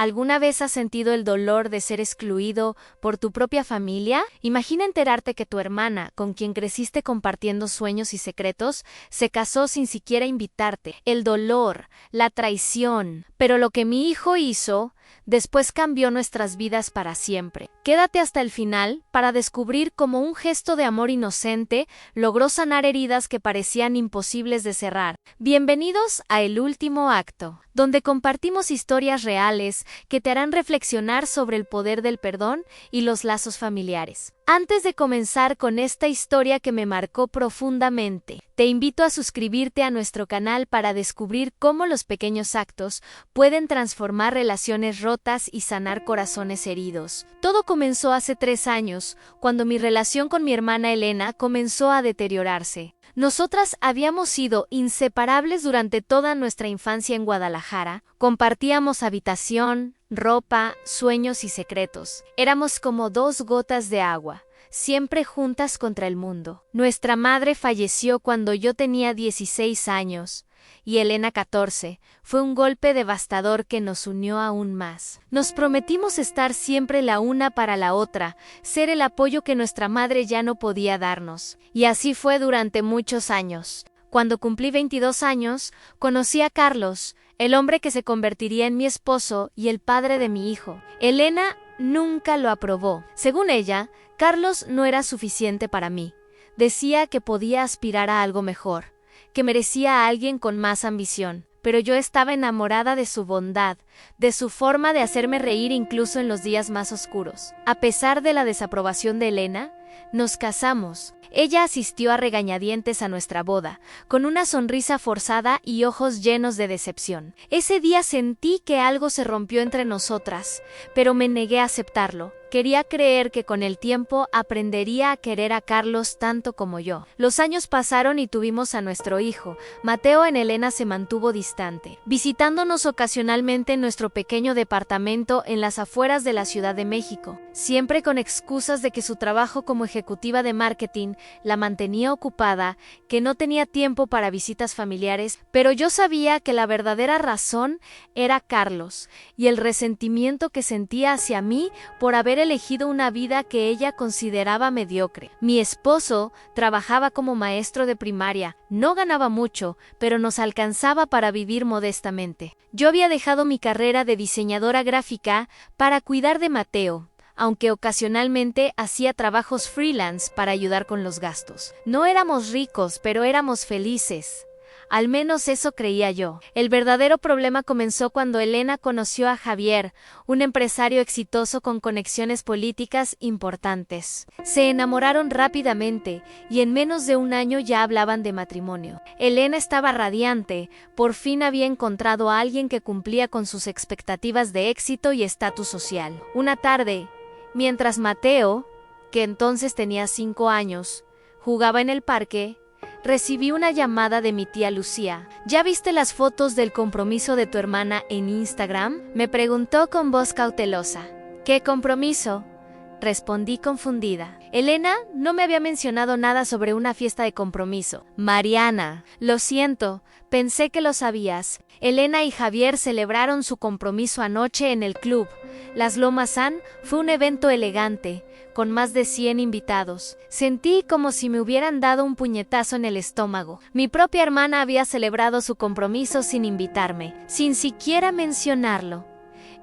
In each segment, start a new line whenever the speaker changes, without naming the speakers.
¿Alguna vez has sentido el dolor de ser excluido por tu propia familia? Imagina enterarte que tu hermana, con quien creciste compartiendo sueños y secretos, se casó sin siquiera invitarte. El dolor, la traición. Pero lo que mi hijo hizo, después cambió nuestras vidas para siempre. Quédate hasta el final para descubrir cómo un gesto de amor inocente logró sanar heridas que parecían imposibles de cerrar. Bienvenidos a El Último Acto, donde compartimos historias reales que te harán reflexionar sobre el poder del perdón y los lazos familiares. Antes de comenzar con esta historia que me marcó profundamente, te invito a suscribirte a nuestro canal para descubrir cómo los pequeños actos pueden transformar relaciones rotas y sanar corazones heridos. Todo comenzó hace 3 años, cuando mi relación con mi hermana Elena comenzó a deteriorarse. Nosotras habíamos sido inseparables durante toda nuestra infancia en Guadalajara. Compartíamos habitación, ropa, sueños y secretos. Éramos como 2 gotas de agua, siempre juntas contra el mundo. Nuestra madre falleció cuando yo tenía 16 años y Elena 14. Fue un golpe devastador que nos unió aún más. Nos prometimos estar siempre la una para la otra, ser el apoyo que nuestra madre ya no podía darnos. Y así fue durante muchos años. Cuando cumplí 22 años, conocí a Carlos, el hombre que se convertiría en mi esposo y el padre de mi hijo. Elena nunca lo aprobó. Según ella, Carlos no era suficiente para mí. Decía que podía aspirar a algo mejor, que merecía a alguien con más ambición. Pero yo estaba enamorada de su bondad, de su forma de hacerme reír incluso en los días más oscuros. A pesar de la desaprobación de Elena, nos casamos. Ella asistió a regañadientes a nuestra boda, con una sonrisa forzada y ojos llenos de decepción. Ese día sentí que algo se rompió entre nosotras, pero me negué a aceptarlo. Quería creer que con el tiempo aprendería a querer a Carlos tanto como yo. Los años pasaron y tuvimos a nuestro hijo. Mateo en Elena se mantuvo distante, visitándonos ocasionalmente en nuestro pequeño departamento en las afueras de la Ciudad de México, siempre con excusas de que su trabajo como ejecutiva de marketing la mantenía ocupada, que no tenía tiempo para visitas familiares, pero yo sabía que la verdadera razón era Carlos y el resentimiento que sentía hacia mí por haber elegido una vida que ella consideraba mediocre. Mi esposo trabajaba como maestro de primaria, no ganaba mucho, pero nos alcanzaba para vivir modestamente. Yo había dejado mi carrera de diseñadora gráfica para cuidar de Mateo, aunque ocasionalmente hacía trabajos freelance para ayudar con los gastos. No éramos ricos, pero éramos felices. Al menos eso creía yo. El verdadero problema comenzó cuando Elena conoció a Javier, un empresario exitoso con conexiones políticas importantes. Se enamoraron rápidamente y en menos de un año ya hablaban de matrimonio. Elena estaba radiante, por fin había encontrado a alguien que cumplía con sus expectativas de éxito y estatus social. Una tarde, mientras Mateo, que entonces tenía 5 años, jugaba en el parque, recibí una llamada de mi tía Lucía. ¿Ya viste las fotos del compromiso de tu hermana en Instagram? Me preguntó con voz cautelosa. ¿Qué compromiso?, respondí confundida. Elena no me había mencionado nada sobre una fiesta de compromiso. Mariana, lo siento, pensé que lo sabías. Elena y Javier celebraron su compromiso anoche en el club. Las Lomas Inn fue un evento elegante, con más de 100 invitados. Sentí como si me hubieran dado un puñetazo en el estómago. Mi propia hermana había celebrado su compromiso sin invitarme, sin siquiera mencionarlo.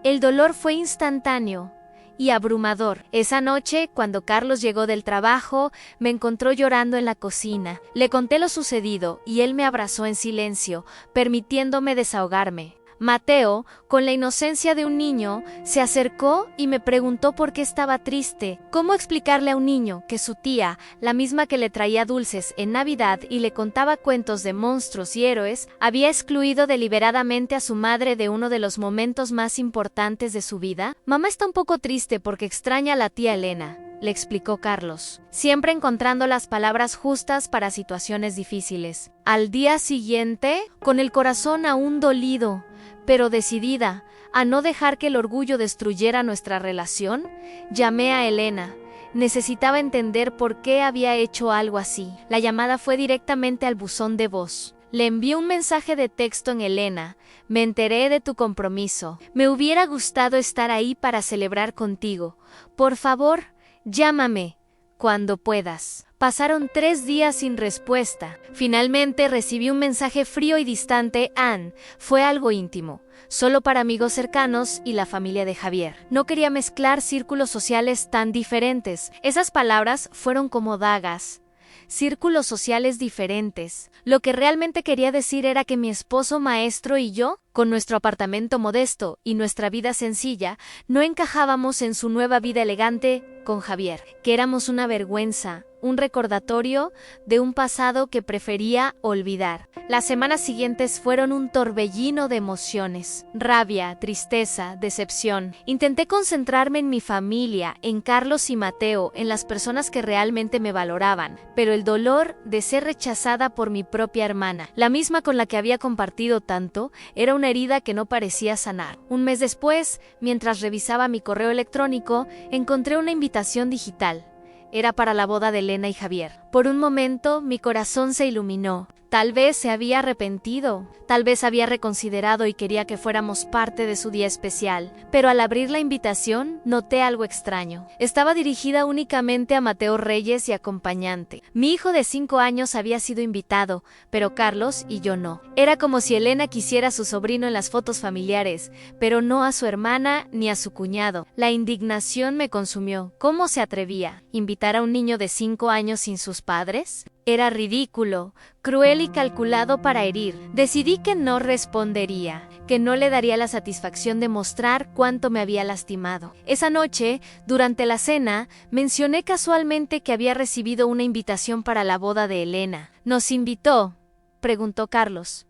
El dolor fue instantáneo y abrumador. Esa noche, cuando Carlos llegó del trabajo, me encontró llorando en la cocina. Le conté lo sucedido y él me abrazó en silencio, permitiéndome desahogarme. Mateo, con la inocencia de un niño, se acercó y me preguntó por qué estaba triste. ¿Cómo explicarle a un niño que su tía, la misma que le traía dulces en Navidad y le contaba cuentos de monstruos y héroes, había excluido deliberadamente a su madre de uno de los momentos más importantes de su vida? Mamá está un poco triste porque extraña a la tía Elena, le explicó Carlos, siempre encontrando las palabras justas para situaciones difíciles. Al día siguiente, con el corazón aún dolido, pero decidida a no dejar que el orgullo destruyera nuestra relación, llamé a Elena. Necesitaba entender por qué había hecho algo así. La llamada fue directamente al buzón de voz. Le envié un mensaje de texto en Elena. Me enteré de tu compromiso. Me hubiera gustado estar ahí para celebrar contigo. Por favor, llámame cuando puedas. Pasaron 3 días sin respuesta. Finalmente recibí un mensaje frío y distante. Ann, fue algo íntimo, solo para amigos cercanos y la familia de Javier. No quería mezclar círculos sociales tan diferentes. Esas palabras fueron como dagas. Círculos sociales diferentes. Lo que realmente quería decir era que mi esposo maestro y yo, con nuestro apartamento modesto y nuestra vida sencilla, no encajábamos en su nueva vida elegante con Javier, que éramos una vergüenza, un recordatorio de un pasado que prefería olvidar. Las semanas siguientes fueron un torbellino de emociones, rabia, tristeza, decepción. Intenté concentrarme en mi familia, en Carlos y Mateo, en las personas que realmente me valoraban, pero el dolor de ser rechazada por mi propia hermana, la misma con la que había compartido tanto, era una herida que no parecía sanar. Un mes después, mientras revisaba mi correo electrónico, encontré una invitación digital. Era para la boda de Elena y Javier. Por un momento, mi corazón se iluminó. Tal vez se había arrepentido, tal vez había reconsiderado y quería que fuéramos parte de su día especial. Pero al abrir la invitación, noté algo extraño. Estaba dirigida únicamente a Mateo Reyes y acompañante. Mi hijo de 5 años había sido invitado, pero Carlos y yo no. Era como si Elena quisiera a su sobrino en las fotos familiares, pero no a su hermana ni a su cuñado. La indignación me consumió. ¿Cómo se atrevía? ¿Invitar a un niño de 5 años sin sus padres? Era ridículo, cruel y calculado para herir. Decidí que no respondería, que no le daría la satisfacción de mostrar cuánto me había lastimado. Esa noche, durante la cena, mencioné casualmente que había recibido una invitación para la boda de Elena. ¿Nos invitó?, preguntó Carlos,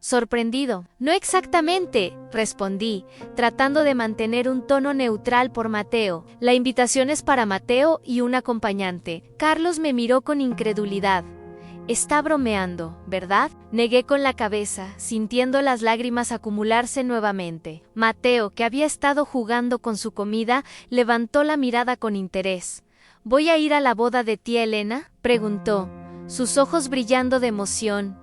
sorprendido. No exactamente, respondí, tratando de mantener un tono neutral por Mateo. La invitación es para Mateo y un acompañante. Carlos me miró con incredulidad. Está bromeando, ¿verdad? Negué con la cabeza, sintiendo las lágrimas acumularse nuevamente. Mateo, que había estado jugando con su comida, levantó la mirada con interés. ¿Voy a ir a la boda de tía Elena?, preguntó, sus ojos brillando de emoción.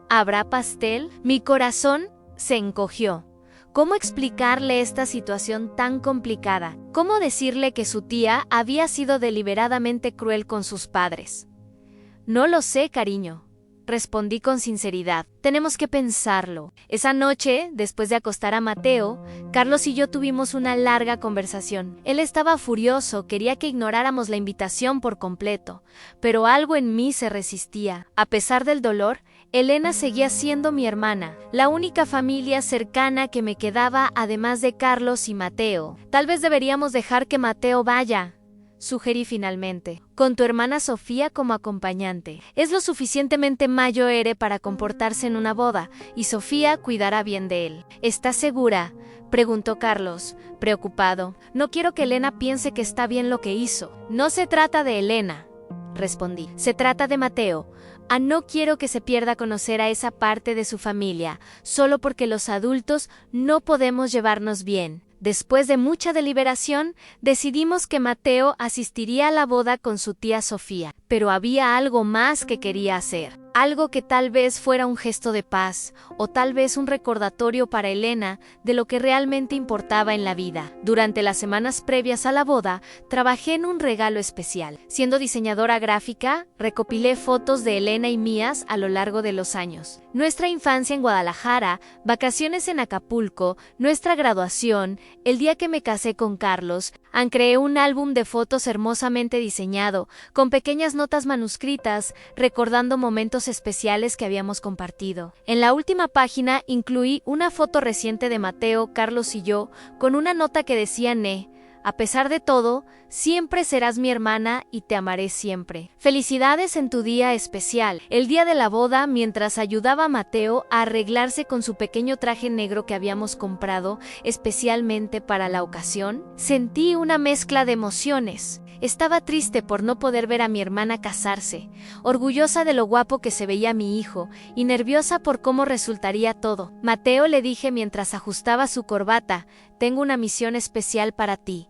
¿Habrá pastel? Mi corazón se encogió. ¿Cómo explicarle esta situación tan complicada? ¿Cómo decirle que su tía había sido deliberadamente cruel con sus padres? No lo sé, cariño, respondí con sinceridad. Tenemos que pensarlo. Esa noche, después de acostar a Mateo, Carlos y yo tuvimos una larga conversación. Él estaba furioso, quería que ignoráramos la invitación por completo, pero algo en mí se resistía. A pesar del dolor, Elena seguía siendo mi hermana, la única familia cercana que me quedaba además de Carlos y Mateo. Tal vez deberíamos dejar que Mateo vaya, sugerí finalmente, con tu hermana Sofía como acompañante. Es lo suficientemente mayor para comportarse en una boda, y Sofía cuidará bien de él. ¿Estás segura?, preguntó Carlos, preocupado. No quiero que Elena piense que está bien lo que hizo. No se trata de Elena, respondí. Se trata de Mateo. No quiero que se pierda conocer a esa parte de su familia, solo porque los adultos no podemos llevarnos bien. Después de mucha deliberación, decidimos que Mateo asistiría a la boda con su tía Sofía, pero había algo más que quería hacer. Algo que tal vez fuera un gesto de paz, o tal vez un recordatorio para Elena de lo que realmente importaba en la vida. Durante las semanas previas a la boda, trabajé en un regalo especial. Siendo diseñadora gráfica, recopilé fotos de Elena y mías a lo largo de los años. Nuestra infancia en Guadalajara, vacaciones en Acapulco, nuestra graduación, el día que me casé con Carlos. Creé un álbum de fotos hermosamente diseñado, con pequeñas notas manuscritas, recordando momentos especiales que habíamos compartido. En la última página incluí una foto reciente de Mateo, Carlos y yo, con una nota que decía: a pesar de todo, siempre serás mi hermana y te amaré siempre. Felicidades en tu día especial. El día de la boda, mientras ayudaba a Mateo a arreglarse con su pequeño traje negro que habíamos comprado especialmente para la ocasión, sentí una mezcla de emociones. Estaba triste por no poder ver a mi hermana casarse, orgullosa de lo guapo que se veía mi hijo y nerviosa por cómo resultaría todo. Mateo, le dije mientras ajustaba su corbata, tengo una misión especial para ti.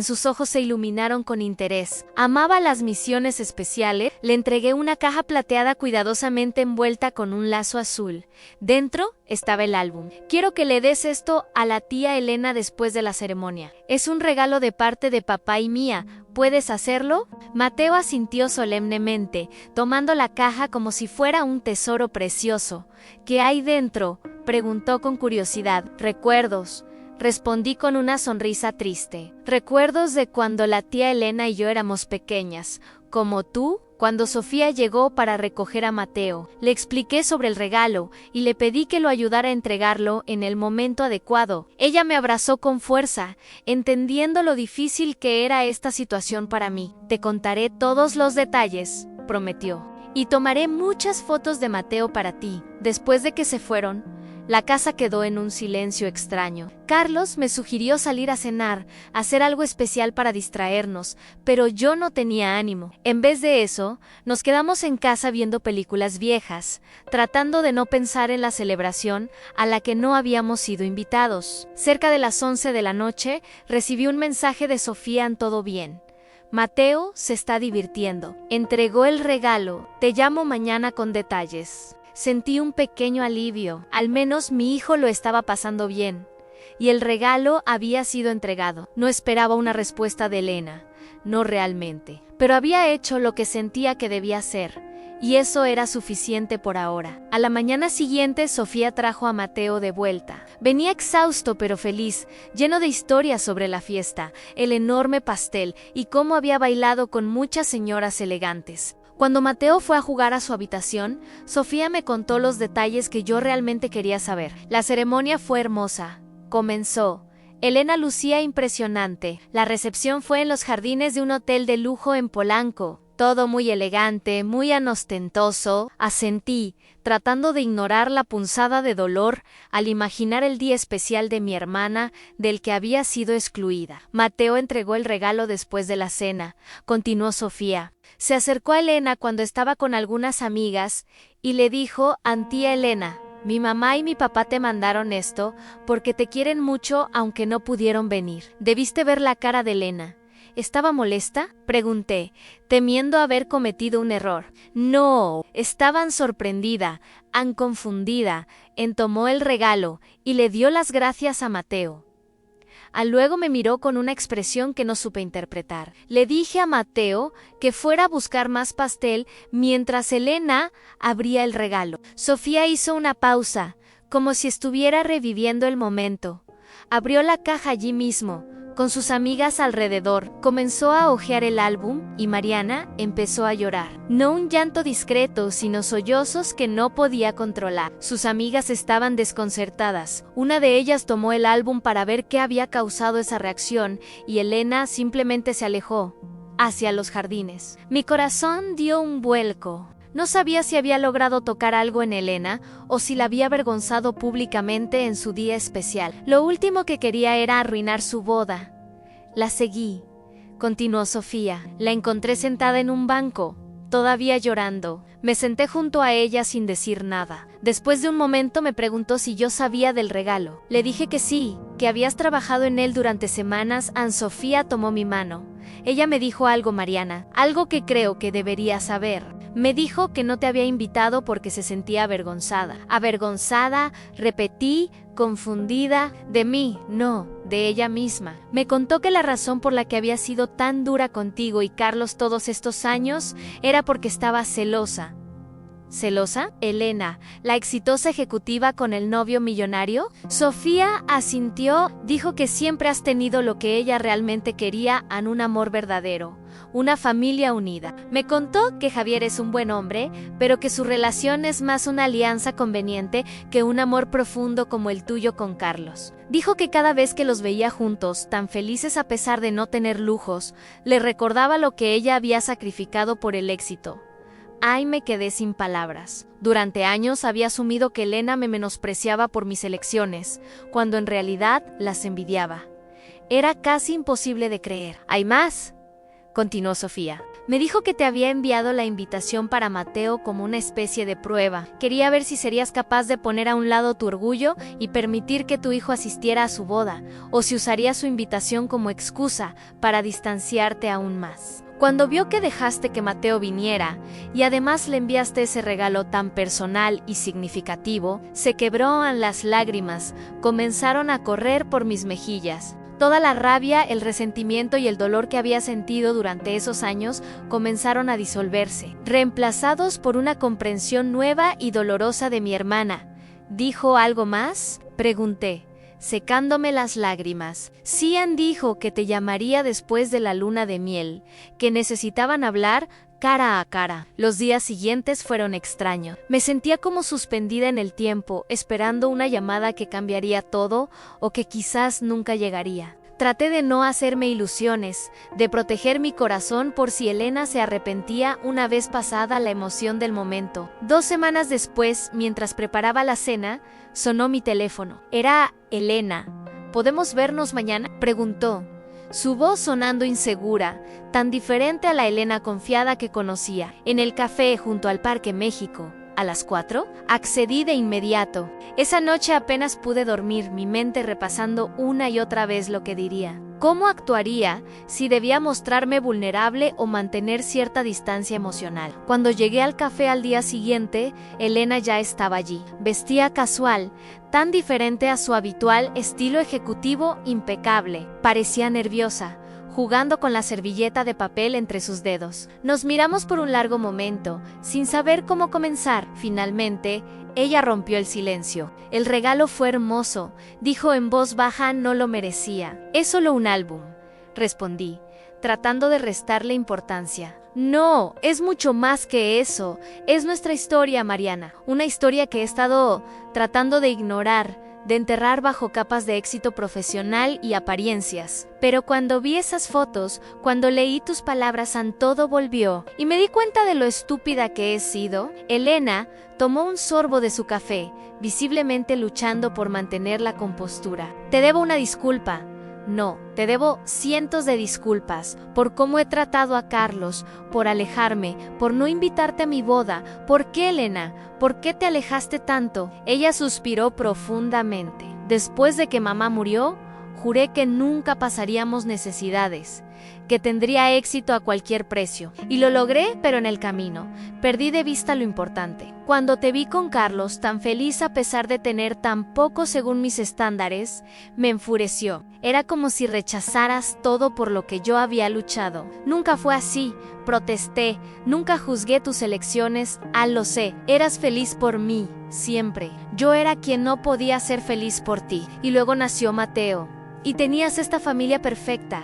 Sus ojos se iluminaron con interés. Amaba las misiones especiales. Le entregué una caja plateada cuidadosamente envuelta con un lazo azul. Dentro estaba el álbum. Quiero que le des esto a la tía Elena después de la ceremonia. Es un regalo de parte de papá y mía. ¿Puedes hacerlo? Mateo asintió solemnemente, tomando la caja como si fuera un tesoro precioso. ¿Qué hay dentro?, preguntó con curiosidad. Recuerdos. Respondí con una sonrisa triste. Recuerdos de cuando la tía Elena y yo éramos pequeñas, como tú, cuando Sofía llegó para recoger a Mateo. Le expliqué sobre el regalo y le pedí que lo ayudara a entregarlo en el momento adecuado. Ella me abrazó con fuerza, entendiendo lo difícil que era esta situación para mí. Te contaré todos los detalles, prometió. Y tomaré muchas fotos de Mateo para ti. Después de que se fueron, la casa quedó en un silencio extraño. Carlos me sugirió salir a cenar, hacer algo especial para distraernos, pero yo no tenía ánimo. En vez de eso, nos quedamos en casa viendo películas viejas, tratando de no pensar en la celebración a la que no habíamos sido invitados. Cerca de las 11 de la noche, recibí un mensaje de Sofía en Todo Bien. Mateo se está divirtiendo. Entregó el regalo. Te llamo mañana con detalles. Sentí un pequeño alivio. Al menos mi hijo lo estaba pasando bien. Y el regalo había sido entregado. No esperaba una respuesta de Elena. No realmente. Pero había hecho lo que sentía que debía hacer. Y eso era suficiente por ahora. A la mañana siguiente, Sofía trajo a Mateo de vuelta. Venía exhausto pero feliz, lleno de historias sobre la fiesta, el enorme pastel y cómo había bailado con muchas señoras elegantes. Cuando Mateo fue a jugar a su habitación, Sofía me contó los detalles que yo realmente quería saber. La ceremonia fue hermosa. Comenzó. Elena lucía impresionante. La recepción fue en los jardines de un hotel de lujo en Polanco. Todo muy elegante, muy anostentoso. Asentí, tratando de ignorar la punzada de dolor al imaginar el día especial de mi hermana, del que había sido excluida. Mateo entregó el regalo después de la cena, continuó Sofía. Se acercó a Elena cuando estaba con algunas amigas y le dijo: «Tía Elena, mi mamá y mi papá te mandaron esto porque te quieren mucho aunque no pudieron venir». Debiste ver la cara de Elena. ¿Estaba molesta?, pregunté, temiendo haber cometido un error. No, estaban sorprendida, confundida. Tomó el regalo y le dio las gracias a Mateo. Luego me miró con una expresión que no supe interpretar. Le dije a Mateo que fuera a buscar más pastel mientras Elena abría el regalo. Sofía hizo una pausa, como si estuviera reviviendo el momento. Abrió la caja allí mismo, con sus amigas alrededor. Comenzó a hojear el álbum y Mariana empezó a llorar. No un llanto discreto, sino sollozos que no podía controlar. Sus amigas estaban desconcertadas. Una de ellas tomó el álbum para ver qué había causado esa reacción y Elena simplemente se alejó hacia los jardines. Mi corazón dio un vuelco. No sabía si había logrado tocar algo en Elena o si la había avergonzado públicamente en su día especial. Lo último que quería era arruinar su boda. La seguí, continuó Sofía. La encontré sentada en un banco, todavía llorando. Me senté junto a ella sin decir nada. Después de un momento me preguntó si yo sabía del regalo. Le dije que sí, que habías trabajado en él durante semanas. Sofía tomó mi mano. Ella me dijo algo, Mariana, algo que creo que deberías saber. Me dijo que no te había invitado porque se sentía avergonzada. ¿Avergonzada?, repetí, confundida. De mí, no, de ella misma. Me contó que la razón por la que había sido tan dura contigo y Carlos todos estos años era porque estaba celosa. ¿Celosa? Elena, la exitosa ejecutiva con el novio millonario. Sofía asintió, dijo que siempre has tenido lo que ella realmente quería, un amor verdadero, una familia unida. Me contó que Javier es un buen hombre, pero que su relación es más una alianza conveniente que un amor profundo como el tuyo con Carlos. Dijo que cada vez que los veía juntos, tan felices a pesar de no tener lujos, le recordaba lo que ella había sacrificado por el éxito. Me quedé sin palabras. Durante años había asumido que Elena me menospreciaba por mis elecciones, cuando en realidad las envidiaba. Era casi imposible de creer. «Hay más», continuó Sofía. Me dijo que te había enviado la invitación para Mateo como una especie de prueba. Quería ver si serías capaz de poner a un lado tu orgullo y permitir que tu hijo asistiera a su boda, o si usarías su invitación como excusa para distanciarte aún más. Cuando vio que dejaste que Mateo viniera, y además le enviaste ese regalo tan personal y significativo, se quebró en las lágrimas, comenzaron a correr por mis mejillas. Toda la rabia, el resentimiento y el dolor que había sentido durante esos años comenzaron a disolverse, reemplazados por una comprensión nueva y dolorosa de mi hermana. ¿Dijo algo más?, pregunté, secándome las lágrimas. Cian dijo que te llamaría después de la luna de miel, que necesitaban hablar cara a cara. Los días siguientes fueron extraños. Me sentía como suspendida en el tiempo, esperando una llamada que cambiaría todo o que quizás nunca llegaría. Traté de no hacerme ilusiones, de proteger mi corazón por si Elena se arrepentía una vez pasada la emoción del momento. 2 semanas después, mientras preparaba la cena, sonó mi teléfono. Era Elena. ¿Podemos vernos mañana?, preguntó. Su voz sonando insegura, tan diferente a la Elena confiada que conocía. En el café junto al Parque México, a las 4, accedí de inmediato. Esa noche apenas pude dormir, mi mente repasando una y otra vez lo que diría. ¿Cómo actuaría si debía mostrarme vulnerable o mantener cierta distancia emocional? Cuando llegué al café al día siguiente, Elena ya estaba allí. Vestía casual, tan diferente a su habitual estilo ejecutivo impecable. Parecía nerviosa, jugando con la servilleta de papel entre sus dedos. Nos miramos por un largo momento, sin saber cómo comenzar. Finalmente, ella rompió el silencio. El regalo fue hermoso, dijo en voz baja, no lo merecía. Es solo un álbum, respondí, tratando de restarle importancia. No, es mucho más que eso. Es nuestra historia, Mariana. Una historia que he estado tratando de ignorar, de enterrar bajo capas de éxito profesional y apariencias. Pero cuando vi esas fotos, cuando leí tus palabras, todo volvió, y me di cuenta de lo estúpida que he sido. Elena tomó un sorbo de su café, visiblemente luchando por mantener la compostura. Te debo una disculpa. No, te debo cientos de disculpas por cómo he tratado a Carlos, por alejarme, por no invitarte a mi boda. ¿Por qué, Elena? ¿Por qué te alejaste tanto? Ella suspiró profundamente. Después de que mamá murió, juré que nunca pasaríamos necesidades, que tendría éxito a cualquier precio. Y lo logré, pero en el camino perdí de vista lo importante. Cuando te vi con Carlos, tan feliz a pesar de tener tan poco según mis estándares, me enfureció. Era como si rechazaras todo por lo que yo había luchado. Nunca fue así, protesté, nunca juzgué tus elecciones, lo sé. Eras feliz por mí, siempre. Yo era quien no podía ser feliz por ti. Y luego nació Mateo. Y tenías esta familia perfecta,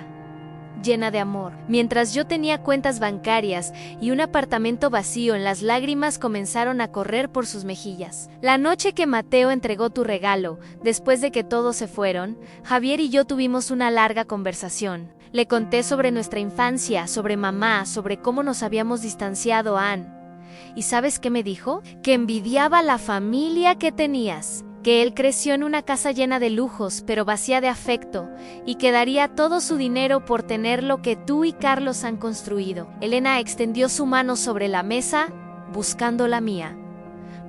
llena de amor. Mientras yo tenía cuentas bancarias y un apartamento vacío, las lágrimas comenzaron a correr por sus mejillas. La noche que Mateo entregó tu regalo, después de que todos se fueron, Javier y yo tuvimos una larga conversación. Le conté sobre nuestra infancia, sobre mamá, sobre cómo nos habíamos distanciado, Ann. ¿Y sabes qué me dijo? Que envidiaba la familia que tenías, que él creció en una casa llena de lujos, pero vacía de afecto, y que daría todo su dinero por tener lo que tú y Carlos han construido. Elena extendió su mano sobre la mesa, buscando la mía.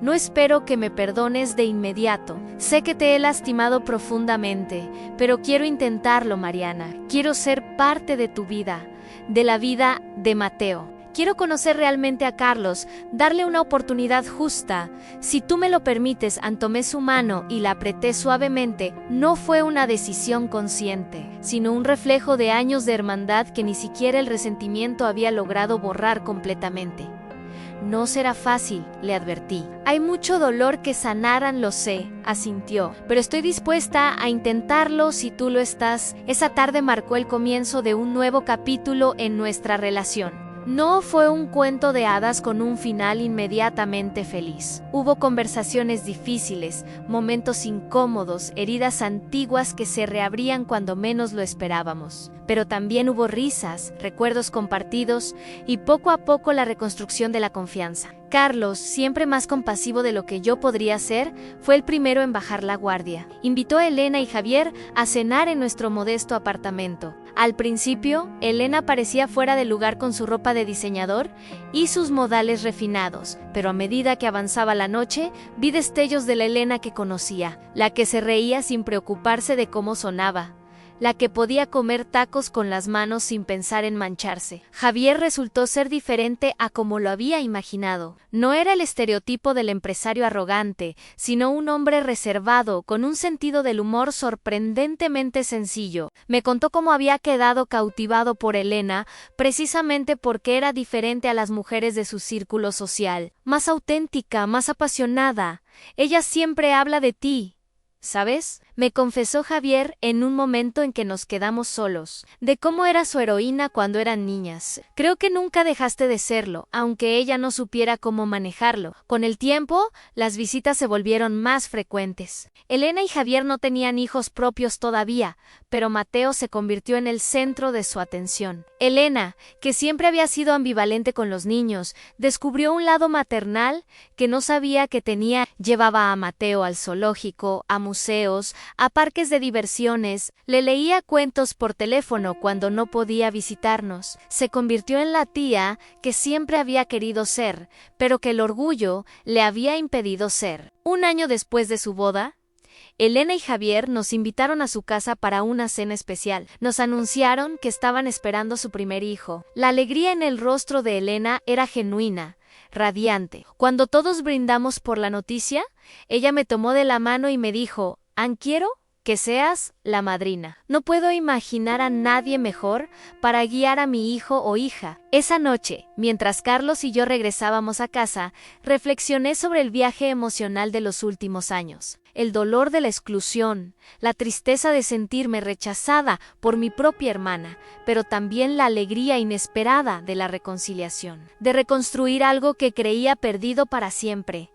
No espero que me perdones de inmediato. Sé que te he lastimado profundamente, pero quiero intentarlo, Mariana. Quiero ser parte de tu vida, de la vida de Mateo. Quiero conocer realmente a Carlos, darle una oportunidad justa. Si tú me lo permites, tomé su mano y la apreté suavemente. No fue una decisión consciente, sino un reflejo de años de hermandad que ni siquiera el resentimiento había logrado borrar completamente. No será fácil, le advertí. Hay mucho dolor que sanar, lo sé, asintió. Pero estoy dispuesta a intentarlo si tú lo estás. Esa tarde marcó el comienzo de un nuevo capítulo en nuestra relación. No fue un cuento de hadas con un final inmediatamente feliz. Hubo conversaciones difíciles, momentos incómodos, heridas antiguas que se reabrían cuando menos lo esperábamos. Pero también hubo risas, recuerdos compartidos y poco a poco la reconstrucción de la confianza. Carlos, siempre más compasivo de lo que yo podría ser, fue el primero en bajar la guardia. Invitó a Elena y Javier a cenar en nuestro modesto apartamento. Al principio, Elena parecía fuera de lugar con su ropa de diseñador y sus modales refinados, pero a medida que avanzaba la noche, vi destellos de la Elena que conocía, la que se reía sin preocuparse de cómo sonaba, la que podía comer tacos con las manos sin pensar en mancharse. Javier resultó ser diferente a como lo había imaginado. No era el estereotipo del empresario arrogante, sino un hombre reservado, con un sentido del humor sorprendentemente sencillo. Me contó cómo había quedado cautivado por Elena, precisamente porque era diferente a las mujeres de su círculo social. Más auténtica, más apasionada. Ella siempre habla de ti, ¿sabes? Me confesó Javier en un momento en que nos quedamos solos, de cómo era su heroína cuando eran niñas. Creo que nunca dejaste de serlo, aunque ella no supiera cómo manejarlo. Con el tiempo, las visitas se volvieron más frecuentes. Elena y Javier no tenían hijos propios todavía, pero Mateo se convirtió en el centro de su atención. Elena, que siempre había sido ambivalente con los niños, descubrió un lado maternal que no sabía que tenía. Llevaba a Mateo al zoológico, a museos, a parques de diversiones, le leía cuentos por teléfono cuando no podía visitarnos. Se convirtió en la tía que siempre había querido ser, pero que el orgullo le había impedido ser. Un año después de su boda, Elena y Javier nos invitaron a su casa para una cena especial. Nos anunciaron que estaban esperando su primer hijo. La alegría en el rostro de Elena era genuina, radiante. Cuando todos brindamos por la noticia, ella me tomó de la mano y me dijo: quiero que seas la madrina. No puedo imaginar a nadie mejor para guiar a mi hijo o hija. Esa noche, mientras Carlos y yo regresábamos a casa, reflexioné sobre el viaje emocional de los últimos años. El dolor de la exclusión, la tristeza de sentirme rechazada por mi propia hermana, pero también la alegría inesperada de la reconciliación, de reconstruir algo que creía perdido para siempre.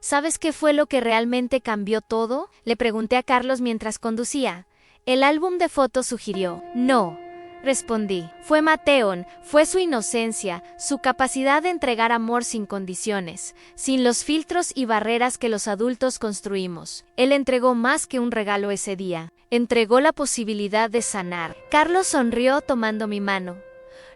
¿Sabes qué fue lo que realmente cambió todo? Le pregunté a Carlos mientras conducía. El álbum de fotos sugirió. No, respondí. Fue Mateo, fue su inocencia, su capacidad de entregar amor sin condiciones, sin los filtros y barreras que los adultos construimos. Él entregó más que un regalo ese día. Entregó la posibilidad de sanar. Carlos sonrió tomando mi mano.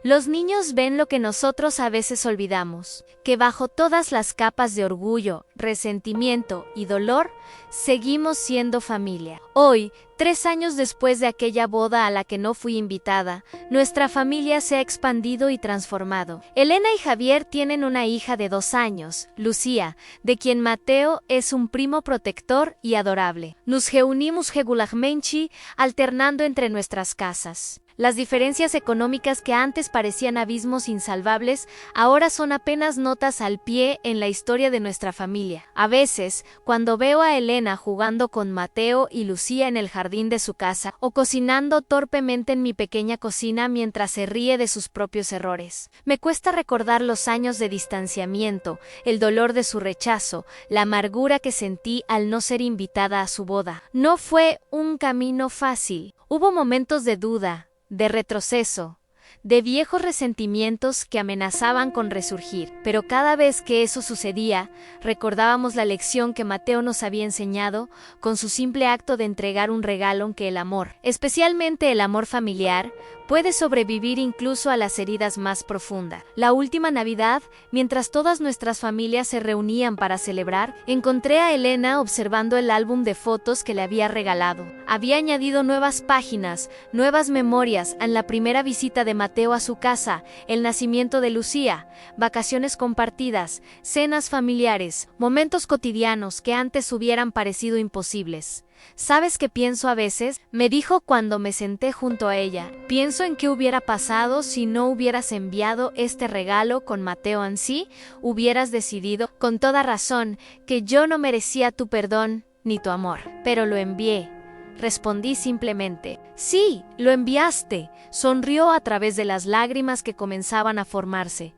Los niños ven lo que nosotros a veces olvidamos, que bajo todas las capas de orgullo, resentimiento y dolor, seguimos siendo familia. Hoy, 3 años después de aquella boda a la que no fui invitada, nuestra familia se ha expandido y transformado. Elena y Javier tienen una hija de 2 años, Lucía, de quien Mateo es un primo protector y adorable. Nos reunimos regularmente, alternando entre nuestras casas. Las diferencias económicas que antes parecían abismos insalvables, ahora son apenas notas al pie en la historia de nuestra familia. A veces, cuando veo a Elena jugando con Mateo y Lucía en el jardín de su casa, o cocinando torpemente en mi pequeña cocina mientras se ríe de sus propios errores, me cuesta recordar los años de distanciamiento, el dolor de su rechazo, la amargura que sentí al no ser invitada a su boda. No fue un camino fácil. Hubo momentos de duda, de retroceso, de viejos resentimientos que amenazaban con resurgir, pero cada vez que eso sucedía, recordábamos la lección que Mateo nos había enseñado con su simple acto de entregar un regalo, que el amor, especialmente el amor familiar, puede sobrevivir incluso a las heridas más profundas. La última Navidad, mientras todas nuestras familias se reunían para celebrar, encontré a Elena observando el álbum de fotos que le había regalado. Había añadido nuevas páginas, nuevas memorias en la primera visita de Mateo a su casa, el nacimiento de Lucía, vacaciones compartidas, cenas familiares, momentos cotidianos que antes hubieran parecido imposibles. ¿Sabes qué pienso a veces?, me dijo cuando me senté junto a ella. Pienso en qué hubiera pasado si no hubieras enviado este regalo con Mateo en sí, hubieras decidido, con toda razón, que yo no merecía tu perdón ni tu amor. Pero lo envié. Respondí simplemente. Sí, lo enviaste. Sonrió a través de las lágrimas que comenzaban a formarse.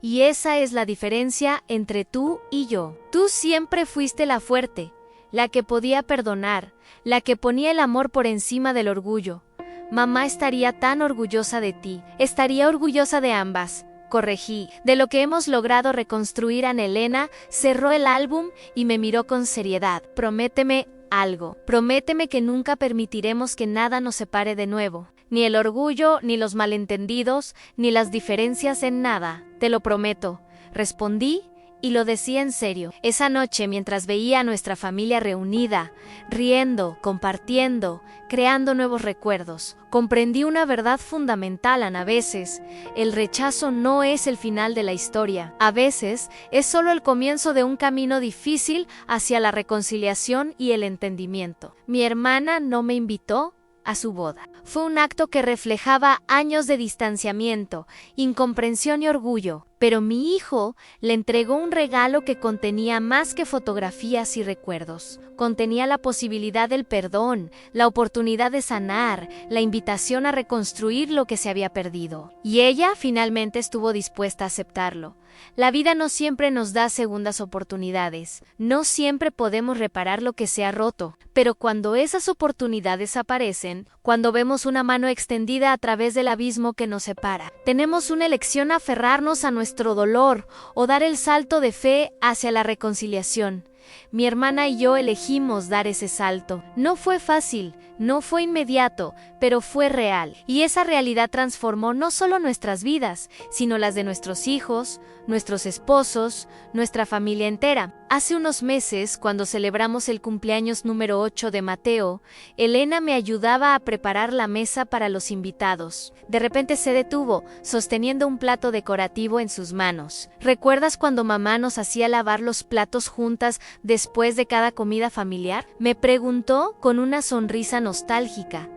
Y esa es la diferencia entre tú y yo. Tú siempre fuiste la fuerte, la que podía perdonar, la que ponía el amor por encima del orgullo. Mamá estaría tan orgullosa de ti, estaría orgullosa de ambas, corregí. De lo que hemos logrado reconstruir, Ana Elena cerró el álbum y me miró con seriedad. Prométeme algo. Prométeme que nunca permitiremos que nada nos separe de nuevo. Ni el orgullo, ni los malentendidos, ni las diferencias en nada. Te lo prometo. Respondí y lo decía en serio. Esa noche, mientras veía a nuestra familia reunida, riendo, compartiendo, creando nuevos recuerdos, comprendí una verdad fundamental, Ana. A veces, el rechazo no es el final de la historia. A veces, es solo el comienzo de un camino difícil hacia la reconciliación y el entendimiento. Mi hermana no me invitó a su boda. Fue un acto que reflejaba años de distanciamiento, incomprensión y orgullo, pero mi hijo le entregó un regalo que contenía más que fotografías y recuerdos. Contenía la posibilidad del perdón, la oportunidad de sanar, la invitación a reconstruir lo que se había perdido. Y ella finalmente estuvo dispuesta a aceptarlo. La vida no siempre nos da segundas oportunidades. No siempre podemos reparar lo que se ha roto. Pero cuando esas oportunidades aparecen, cuando vemos una mano extendida a través del abismo que nos separa, tenemos una elección: aferrarnos a nuestro dolor o dar el salto de fe hacia la reconciliación. Mi hermana y yo elegimos dar ese salto. No fue fácil, no fue inmediato, pero fue real. Y esa realidad transformó no solo nuestras vidas, sino las de nuestros hijos, nuestros esposos, nuestra familia entera. Hace unos meses, cuando celebramos el cumpleaños número 8 de Mateo, Elena me ayudaba a preparar la mesa para los invitados. De repente se detuvo, sosteniendo un plato decorativo en sus manos. ¿Recuerdas cuando mamá nos hacía lavar los platos juntas después de cada comida familiar? Me preguntó con una sonrisa nostálgica.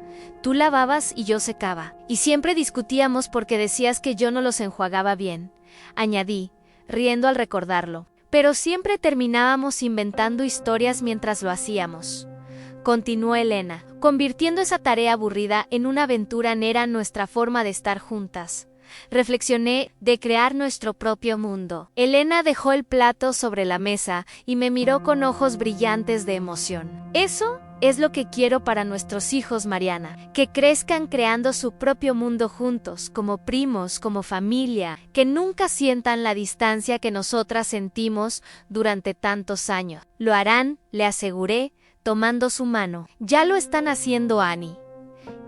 Tú lavabas y yo secaba. Y siempre discutíamos porque decías que yo no los enjuagaba bien. Añadí, riendo al recordarlo. Pero siempre terminábamos inventando historias mientras lo hacíamos. Continuó Elena, convirtiendo esa tarea aburrida en una aventura. Era nuestra forma de estar juntas. Reflexioné, de crear nuestro propio mundo. Elena dejó el plato sobre la mesa y me miró con ojos brillantes de emoción. Eso es lo que quiero para nuestros hijos, Mariana, que crezcan creando su propio mundo juntos, como primos, como familia, que nunca sientan la distancia que nosotras sentimos durante tantos años. Lo harán, le aseguré, tomando su mano. Ya lo están haciendo, Annie.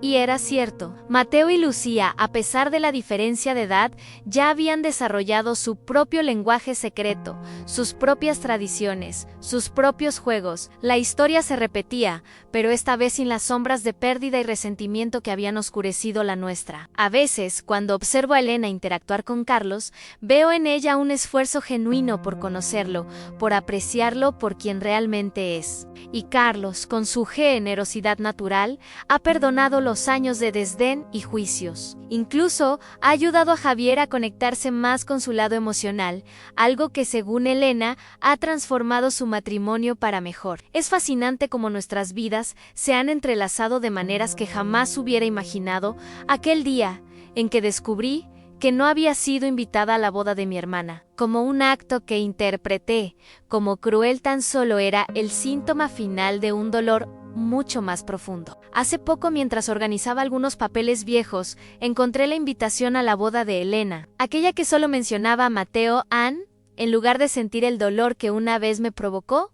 Y era cierto. Mateo y Lucía, a pesar de la diferencia de edad, ya habían desarrollado su propio lenguaje secreto, sus propias tradiciones, sus propios juegos. La historia se repetía, pero esta vez sin las sombras de pérdida y resentimiento que habían oscurecido la nuestra. A veces, cuando observo a Elena interactuar con Carlos, veo en ella un esfuerzo genuino por conocerlo, por apreciarlo por quien realmente es. Y Carlos, con su generosidad natural, ha perdonado los años de desdén y juicios. Incluso ha ayudado a Javier a conectarse más con su lado emocional, algo que, según Elena, ha transformado su matrimonio para mejor. Es fascinante cómo nuestras vidas se han entrelazado de maneras que jamás hubiera imaginado aquel día en que descubrí que no había sido invitada a la boda de mi hermana, como un acto que interpreté como cruel. Tan solo era el síntoma final de un dolor mucho más profundo. Hace poco, mientras organizaba algunos papeles viejos, encontré la invitación a la boda de Elena, aquella que solo mencionaba a Mateo. Anne, en lugar de sentir el dolor que una vez me provocó,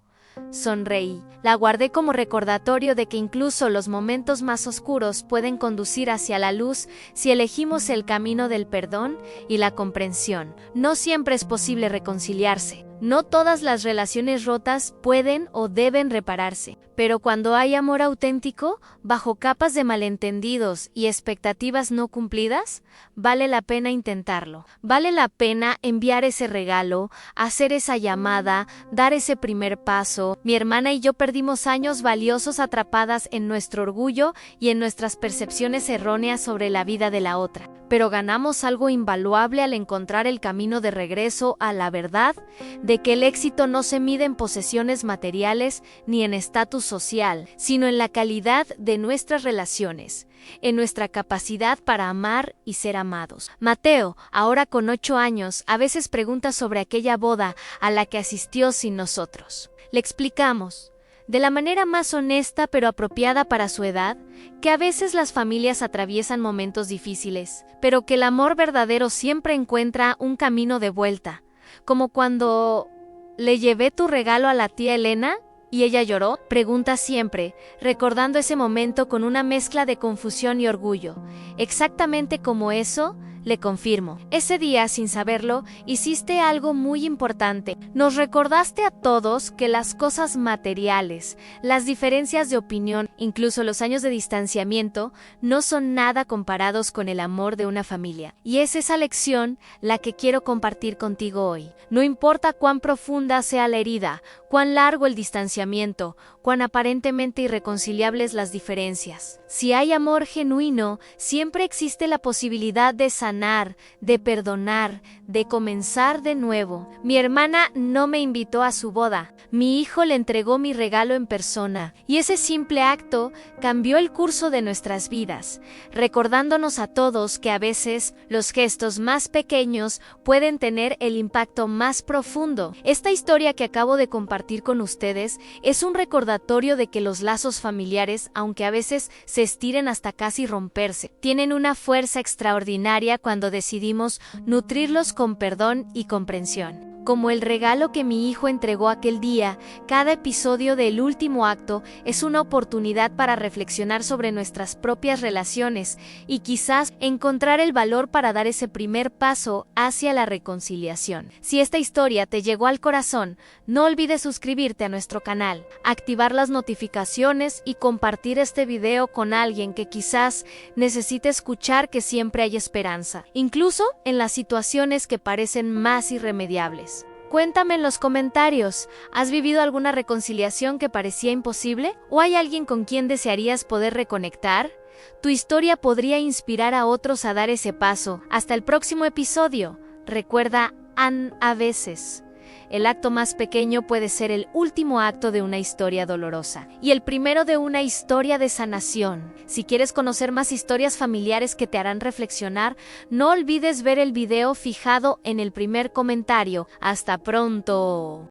sonreí. La guardé como recordatorio de que incluso los momentos más oscuros pueden conducir hacia la luz si elegimos el camino del perdón y la comprensión. No siempre es posible reconciliarse. No todas las relaciones rotas pueden o deben repararse, pero cuando hay amor auténtico, bajo capas de malentendidos y expectativas no cumplidas, vale la pena intentarlo. Vale la pena enviar ese regalo, hacer esa llamada, dar ese primer paso. Mi hermana y yo perdimos años valiosos atrapadas en nuestro orgullo y en nuestras percepciones erróneas sobre la vida de la otra. Pero ganamos algo invaluable al encontrar el camino de regreso a la verdad de que el éxito no se mide en posesiones materiales ni en estatus social, sino en la calidad de nuestras relaciones, en nuestra capacidad para amar y ser amados. Mateo, ahora con 8 años, a veces pregunta sobre aquella boda a la que asistió sin nosotros. Le explicamos. de la manera más honesta pero apropiada para su edad, que a veces las familias atraviesan momentos difíciles, pero que el amor verdadero siempre encuentra un camino de vuelta, como cuando le llevé tu regalo a la tía Elena y ella lloró, pregunta siempre, recordando ese momento con una mezcla de confusión y orgullo. Exactamente como eso, le confirmo. Ese día, sin saberlo, hiciste algo muy importante. Nos recordaste a todos que las cosas materiales, las diferencias de opinión, incluso los años de distanciamiento, no son nada comparados con el amor de una familia. Y es esa lección la que quiero compartir contigo hoy. No importa cuán profunda sea la herida, cuán largo el distanciamiento, cuán aparentemente irreconciliables las diferencias. Si hay amor genuino, siempre existe la posibilidad de sanar, de perdonar, de comenzar de nuevo. Mi hermana no me invitó a su boda. Mi hijo le entregó mi regalo en persona, y ese simple acto cambió el curso de nuestras vidas, recordándonos a todos que a veces los gestos más pequeños pueden tener el impacto más profundo. Esta historia que acabo de compartir con ustedes es un recordatorio de que los lazos familiares, aunque a veces se estiren hasta casi romperse, tienen una fuerza extraordinaria cuando decidimos nutrirlos con perdón y comprensión. Como el regalo que mi hijo entregó aquel día, cada episodio del último acto es una oportunidad para reflexionar sobre nuestras propias relaciones y quizás encontrar el valor para dar ese primer paso hacia la reconciliación. Si esta historia te llegó al corazón, no olvides suscribirte a nuestro canal, activar las notificaciones y compartir este video con alguien que quizás necesite escuchar que siempre hay esperanza, incluso en las situaciones que parecen más irremediables. Cuéntame en los comentarios, ¿has vivido alguna reconciliación que parecía imposible? ¿O hay alguien con quien desearías poder reconectar? Tu historia podría inspirar a otros a dar ese paso. Hasta el próximo episodio. Recuerda, a veces, el acto más pequeño puede ser el último acto de una historia dolorosa y el primero de una historia de sanación. Si quieres conocer más historias familiares que te harán reflexionar, no olvides ver el video fijado en el primer comentario. ¡Hasta pronto!